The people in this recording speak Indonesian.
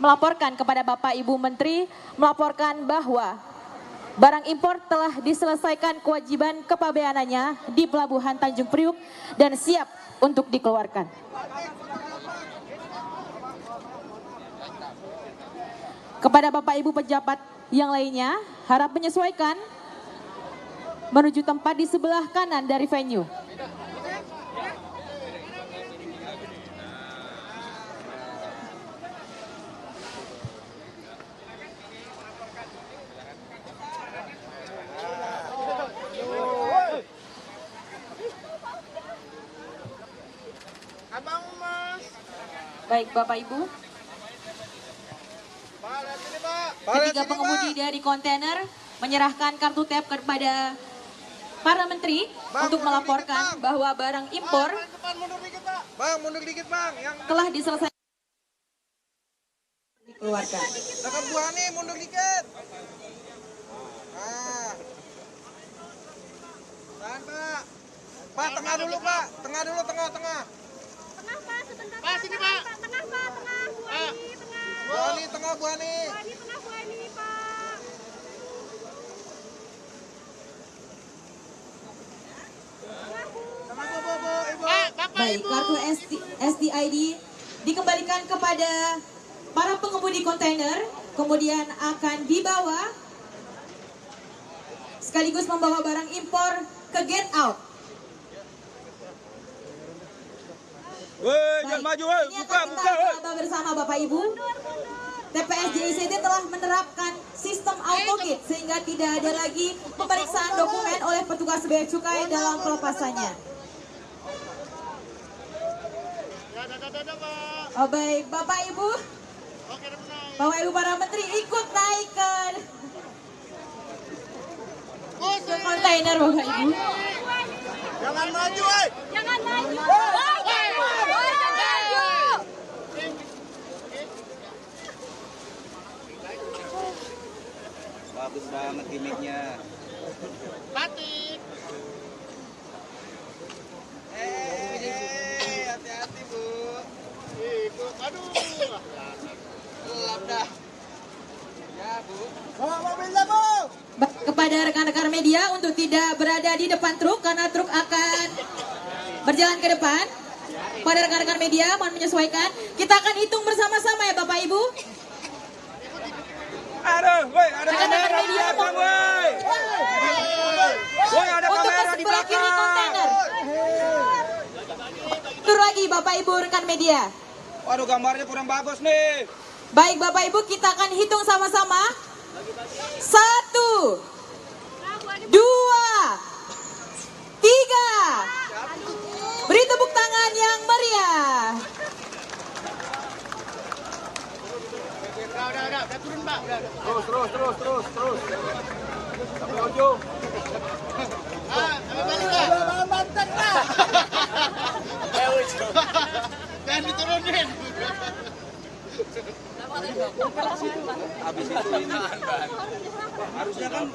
melaporkan kepada Bapak Ibu Menteri, melaporkan bahwa barang impor telah diselesaikan kewajiban kepabeanannya di Pelabuhan Tanjung Priuk dan siap untuk dikeluarkan. Kepada Bapak Ibu pejabat yang lainnya, harap menyesuaikan menuju tempat di sebelah kanan dari venue. Baik Bapak Ibu, ketiga pengemudi dari kontainer menyerahkan kartu tap kepada para menteri untuk melaporkan bahwa barang impor telah diselesaikan dikeluarkan. Dekat Bu Hani, mundur dikit. Tahan Pak. Pak, tengah dulu Pak. Tengah dulu, tengah. Tengah Pak, sebentar Pak. Sini Pak. Tengah Pak, tengah. Bu Hani, tengah. Bu Hani, tengah Bu Hani. Bu Hani, tengah Bu Hani Pak. Tengah Bu, Ibu. Baik, kartu SDID dikembalikan kepada para pengemudi kontainer, kemudian akan dibawa sekaligus membawa barang impor ke gate out. Woi, jangan maju, woi. Ini Buka, akan buka, kita woi. coba bersama Bapak Ibu. TPS JICT telah menerapkan sistem autogate sehingga tidak ada lagi pemeriksaan dokumen oleh petugas bea cukai dalam pelepasannya. Oh, baik, Bapak Ibu para menteri ikut naik ke kontainer Bapak Ibu. Jangan maju, woi. Jangan maju. Bagus banget gimmicknya. Batik. Hati-hati Bu. Aduh. Gelap dah. Ya Bu. Bawa mobilnya Bu. Kepada rekan-rekan media untuk tidak berada di depan truk karena truk akan berjalan ke depan. Pada rekan-rekan media mohon menyesuaikan. Kita akan hitung bersama-sama ya Bapak Ibu. Aduh, woi, ada Rekan-rekan kamera di media belakang, woi. Woi, ada untuk kamera ke di sebelah kiri belakang. kontainer. Tur lagi Bapak Ibu rekan media. Waduh, gambarnya kurang bagus nih. Baik Bapak Ibu, kita akan hitung sama-sama. 1, 2, 3. Beri tepuk tangan yang meriah. Udah turun Pak. Terus. Sampai ujung. Sampai balik Pak. Mantap, Pak. Jangan diturunin. Habis itu ini. Harusnya kan